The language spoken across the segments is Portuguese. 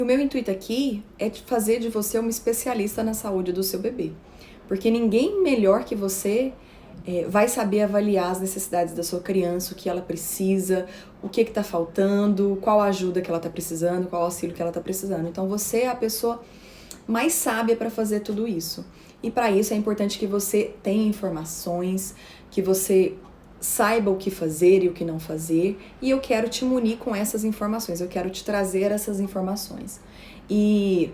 O meu intuito aqui é fazer de você uma especialista na saúde do seu bebê, porque ninguém melhor que você vai saber avaliar as necessidades da sua criança, o que ela precisa, o que está faltando, qual ajuda que ela está precisando, qual auxílio que ela está precisando. Então você é a pessoa mais sábia para fazer tudo isso. E para isso é importante que você tenha informações, que você saiba o que fazer e o que não fazer, e eu quero te munir com essas informações, eu quero te trazer essas informações. E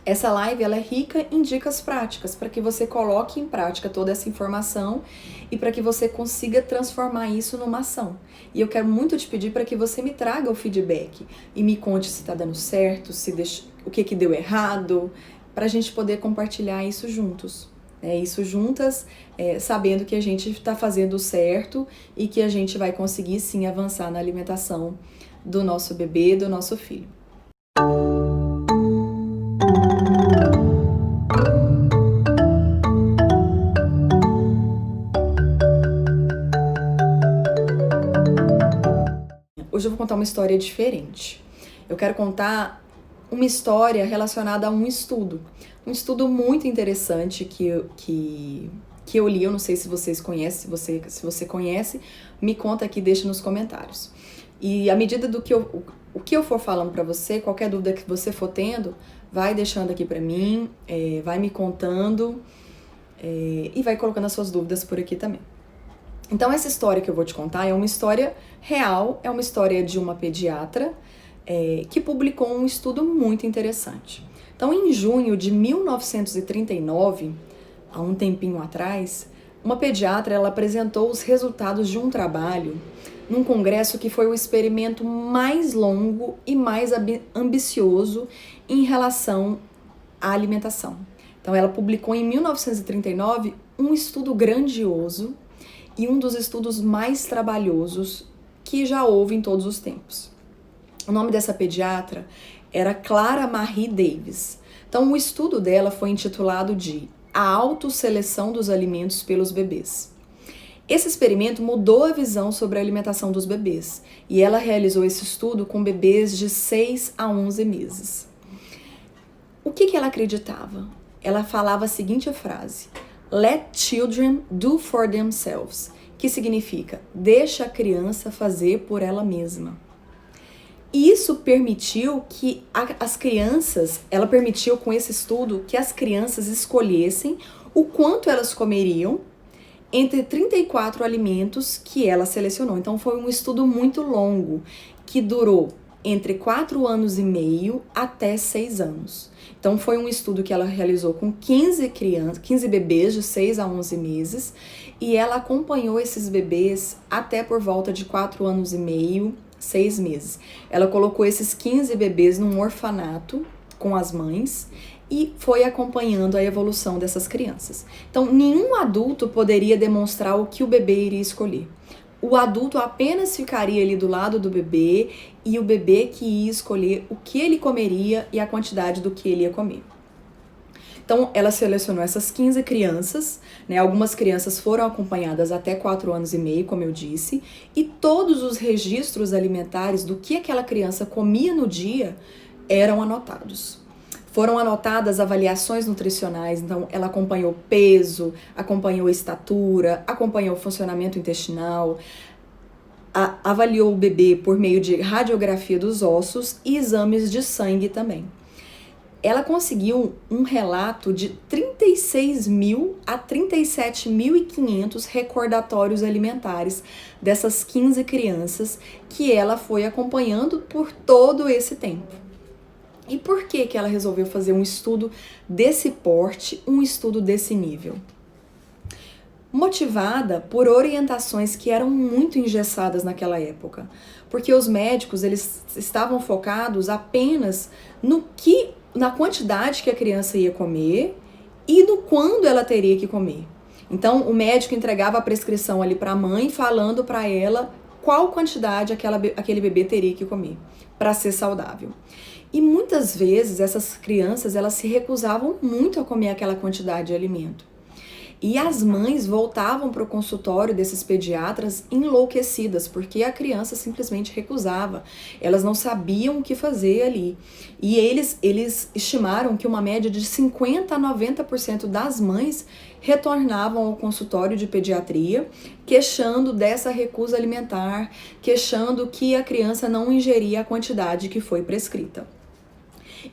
essa live ela é rica em dicas práticas para que você coloque em prática toda essa informação e para que você consiga transformar isso numa ação. E eu quero muito te pedir para que você me traga o feedback e me conte se está dando certo, o que deu errado, para a gente poder compartilhar isso juntos. Isso juntas, sabendo que a gente está fazendo certo e que a gente vai conseguir sim avançar na alimentação do nosso bebê, do nosso filho. Hoje eu vou contar uma história diferente. Eu quero contar uma história relacionada a um estudo muito interessante que eu li. Eu não sei se vocês conhecem, se você conhece, me conta aqui, deixa nos comentários. E à medida do que eu for falando para você, qualquer dúvida que você for tendo, vai deixando aqui para mim, vai me contando e vai colocando as suas dúvidas por aqui também. Então essa história que eu vou te contar é uma história real, é uma história de uma pediatra que publicou um estudo muito interessante. Então, em junho de 1939, há um tempinho atrás, uma pediatra ela apresentou os resultados de um trabalho num congresso que foi o experimento mais longo e mais ambicioso em relação à alimentação. Então, ela publicou em 1939 um estudo grandioso e um dos estudos mais trabalhosos que já houve em todos os tempos. O nome dessa pediatra era Clara Marie Davis. Então, o estudo dela foi intitulado de A Autosseleção dos Alimentos pelos Bebês. Esse experimento mudou a visão sobre a alimentação dos bebês e ela realizou esse estudo com bebês de 6 a 11 meses. O que ela acreditava? Ela falava a seguinte frase: Let children do for themselves, que significa deixa a criança fazer por ela mesma. E isso permitiu que ela permitiu com esse estudo que as crianças escolhessem o quanto elas comeriam entre 34 alimentos que ela selecionou. Então foi um estudo muito longo, que durou entre 4 anos e meio até 6 anos. Então foi um estudo que ela realizou com 15 bebês de 6 a 11 meses, e ela acompanhou esses bebês até por volta de 4 anos e meio, 6 meses. Ela colocou esses 15 bebês num orfanato com as mães e foi acompanhando a evolução dessas crianças. Então, nenhum adulto poderia demonstrar o que o bebê iria escolher. O adulto apenas ficaria ali do lado do bebê e o bebê que ia escolher o que ele comeria e a quantidade do que ele ia comer. Então, ela selecionou essas 15 crianças, Algumas crianças foram acompanhadas até 4 anos e meio, como eu disse, e todos os registros alimentares do que aquela criança comia no dia eram anotados. Foram anotadas avaliações nutricionais, então ela acompanhou peso, acompanhou estatura, acompanhou o funcionamento intestinal, avaliou o bebê por meio de radiografia dos ossos e exames de sangue também. Ela conseguiu um relato de 36.000 a 37.500 recordatórios alimentares dessas 15 crianças que ela foi acompanhando por todo esse tempo. E por que ela resolveu fazer um estudo desse porte, um estudo desse nível? Motivada por orientações que eram muito engessadas naquela época, porque os médicos eles estavam focados apenas na quantidade que a criança ia comer e no quando ela teria que comer. Então, o médico entregava a prescrição ali para a mãe, falando para ela qual quantidade aquele bebê teria que comer para ser saudável. E muitas vezes essas crianças elas se recusavam muito a comer aquela quantidade de alimento. E as mães voltavam para o consultório desses pediatras enlouquecidas, porque a criança simplesmente recusava. Elas não sabiam o que fazer ali. E eles estimaram que uma média de 50% a 90% das mães retornavam ao consultório de pediatria, queixando dessa recusa alimentar, queixando que a criança não ingeria a quantidade que foi prescrita.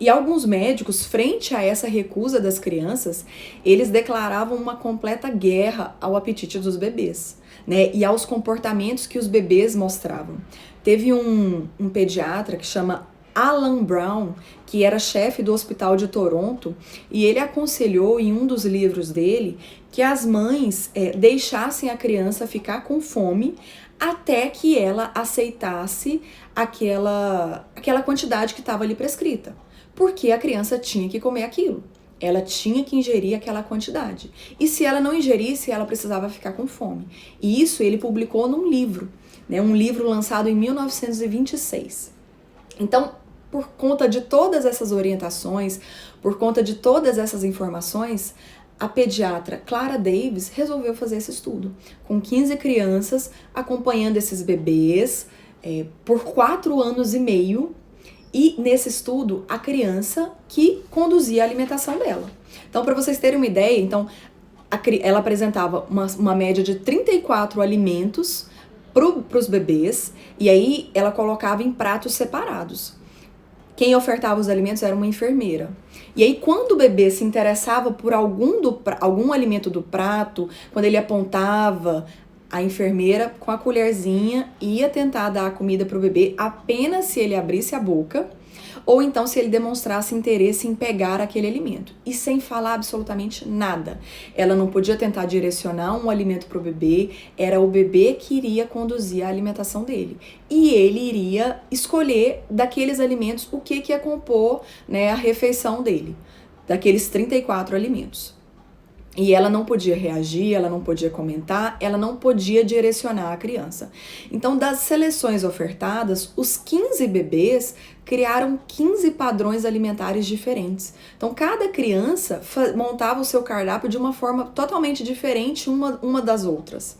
E alguns médicos, frente a essa recusa das crianças, eles declaravam uma completa guerra ao apetite dos bebês, né? E aos comportamentos que os bebês mostravam. Teve um pediatra que chama Alan Brown, que era chefe do Hospital de Toronto, e ele aconselhou em um dos livros dele que as mães deixassem a criança ficar com fome até que ela aceitasse aquela quantidade que estava ali prescrita. Porque a criança tinha que comer aquilo. Ela tinha que ingerir aquela quantidade. E se ela não ingerisse, ela precisava ficar com fome. E isso ele publicou num livro, né? Um livro lançado em 1926. Então, por conta de todas essas orientações, por conta de todas essas informações, a pediatra Clara Davis resolveu fazer esse estudo, com 15 crianças, acompanhando esses bebês por 4 anos e meio, e nesse estudo, a criança que conduzia a alimentação dela. Então, para vocês terem uma ideia, então, ela apresentava uma média de 34 alimentos para os bebês, e aí ela colocava em pratos separados. Quem ofertava os alimentos era uma enfermeira. E aí, quando o bebê se interessava por algum alimento do prato, quando ele apontava, a enfermeira, com a colherzinha, ia tentar dar a comida para o bebê apenas se ele abrisse a boca, ou então se ele demonstrasse interesse em pegar aquele alimento. E sem falar absolutamente nada. Ela não podia tentar direcionar um alimento para o bebê, era o bebê que iria conduzir a alimentação dele. E ele iria escolher daqueles alimentos o que ia compor, né, a refeição dele, daqueles 34 alimentos. E ela não podia reagir, ela não podia comentar, ela não podia direcionar a criança. Então, das seleções ofertadas, os 15 bebês criaram 15 padrões alimentares diferentes. Então, cada criança montava o seu cardápio de uma forma totalmente diferente uma das outras.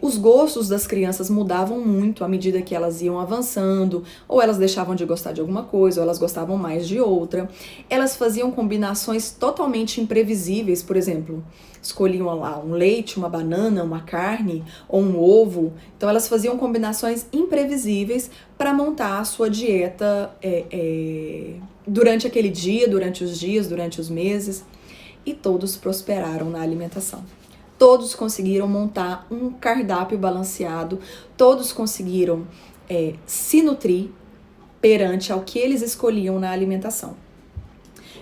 Os gostos das crianças mudavam muito à medida que elas iam avançando, ou elas deixavam de gostar de alguma coisa, ou elas gostavam mais de outra. Elas faziam combinações totalmente imprevisíveis, por exemplo, escolhiam lá um leite, uma banana, uma carne ou um ovo. Então elas faziam combinações imprevisíveis para montar a sua dieta durante aquele dia, durante os dias, durante os meses. E todos prosperaram na alimentação. Todos conseguiram montar um cardápio balanceado, todos conseguiram se nutrir perante ao que eles escolhiam na alimentação.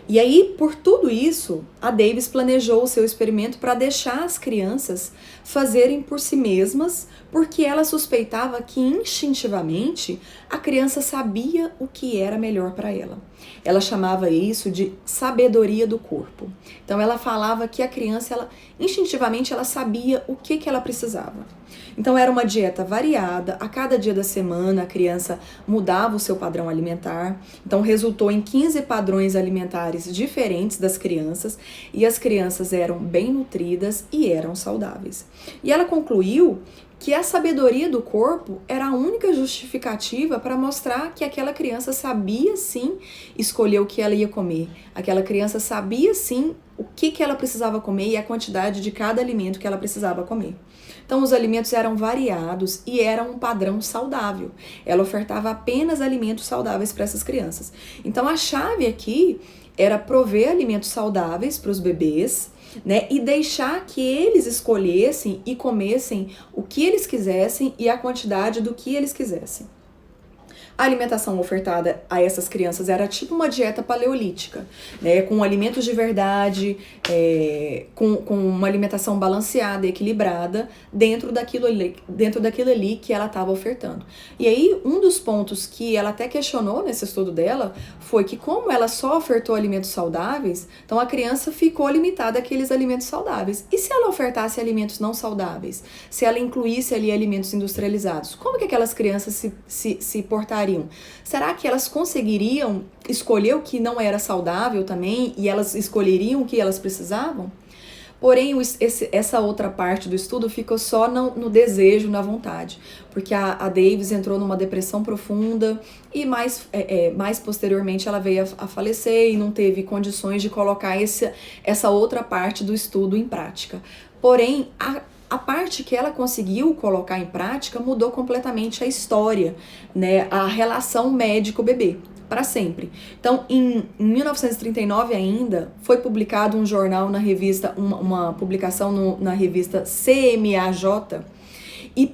E aí, por tudo isso, a Davis planejou o seu experimento para deixar as crianças fazerem por si mesmas, porque ela suspeitava que instintivamente a criança sabia o que era melhor para ela. Ela chamava isso de sabedoria do corpo. Então ela falava que a criança, instintivamente, ela sabia o que ela precisava. Então era uma dieta variada, a cada dia da semana a criança mudava o seu padrão alimentar, então resultou em 15 padrões alimentares diferentes das crianças, e as crianças eram bem nutridas e eram saudáveis. E ela concluiu que a sabedoria do corpo era a única justificativa para mostrar que aquela criança sabia sim escolher o que ela ia comer. Aquela criança sabia sim o que ela precisava comer e a quantidade de cada alimento que ela precisava comer. Então os alimentos eram variados e eram um padrão saudável. Ela ofertava apenas alimentos saudáveis para essas crianças. Então a chave aqui era prover alimentos saudáveis para os bebês, né, e deixar que eles escolhessem e comessem o que eles quisessem e a quantidade do que eles quisessem. A alimentação ofertada a essas crianças era tipo uma dieta paleolítica, né, com alimentos de verdade, com uma alimentação balanceada e equilibrada dentro daquilo ali que ela estava ofertando. E aí, um dos pontos que ela até questionou nesse estudo dela foi que, como ela só ofertou alimentos saudáveis, então a criança ficou limitada àqueles alimentos saudáveis. E se ela ofertasse alimentos não saudáveis? Se ela incluísse ali alimentos industrializados? Como que aquelas crianças se portariam? Será que elas conseguiriam escolher o que não era saudável também e elas escolheriam o que elas precisavam? Porém, essa outra parte do estudo ficou só no desejo, na vontade, porque a Davis entrou numa depressão profunda e mais posteriormente ela veio a falecer e não teve condições de colocar essa outra parte do estudo em prática. Porém, a parte que ela conseguiu colocar em prática mudou completamente a história, né? A relação médico-bebê, para sempre. Então, em 1939 ainda, foi publicado um jornal na revista, uma publicação na revista CMAJ, e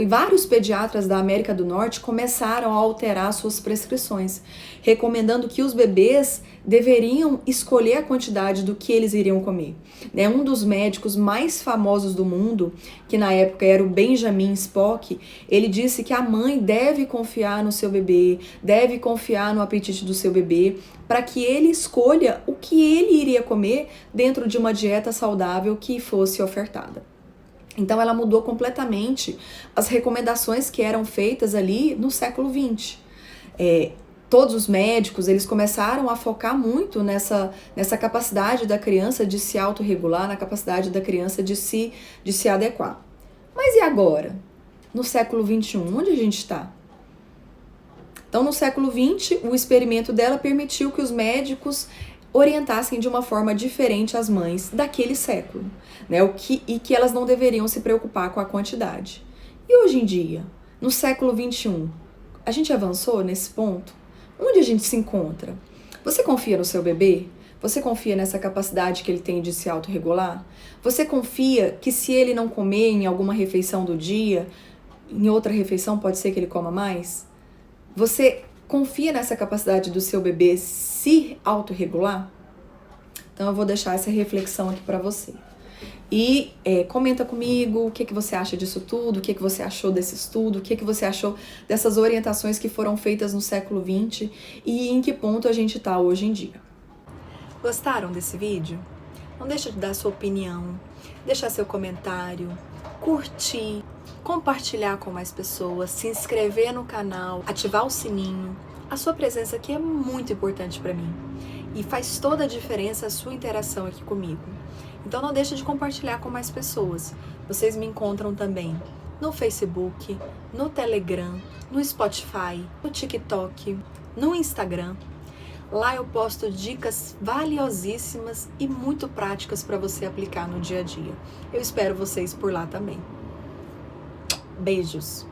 vários pediatras da América do Norte começaram a alterar suas prescrições, recomendando que os bebês deveriam escolher a quantidade do que eles iriam comer. Um dos médicos mais famosos do mundo, que na época era o Benjamin Spock, ele disse que a mãe deve confiar no seu bebê, deve confiar no apetite do seu bebê, para que ele escolha o que ele iria comer dentro de uma dieta saudável que fosse ofertada. Então ela mudou completamente as recomendações que eram feitas ali no século XX. Todos os médicos, eles começaram a focar muito nessa capacidade da criança de se autorregular, na capacidade da criança de se adequar. Mas e agora? No século XXI, onde a gente está? Então, no século XX, o experimento dela permitiu que os médicos orientassem de uma forma diferente as mães daquele século, né? E que elas não deveriam se preocupar com a quantidade. E hoje em dia, no século XXI, a gente avançou nesse ponto? Onde a gente se encontra? Você confia no seu bebê? Você confia nessa capacidade que ele tem de se autorregular? Você confia que se ele não comer em alguma refeição do dia, em outra refeição pode ser que ele coma mais? Você confia nessa capacidade do seu bebê se autorregular? Então eu vou deixar essa reflexão aqui para você. E comenta comigo o que você acha disso tudo, o que você achou desse estudo, o que você achou dessas orientações que foram feitas no século XX e em que ponto a gente está hoje em dia. Gostaram desse vídeo? Não deixa de dar sua opinião, deixar seu comentário, curtir, compartilhar com mais pessoas, se inscrever no canal, ativar o sininho. A sua presença aqui é muito importante para mim e faz toda a diferença a sua interação aqui comigo. Então não deixe de compartilhar com mais pessoas. Vocês me encontram também no Facebook, no Telegram, no Spotify, no TikTok, no Instagram. Lá eu posto dicas valiosíssimas e muito práticas para você aplicar no dia a dia. Eu espero vocês por lá também. Beijos!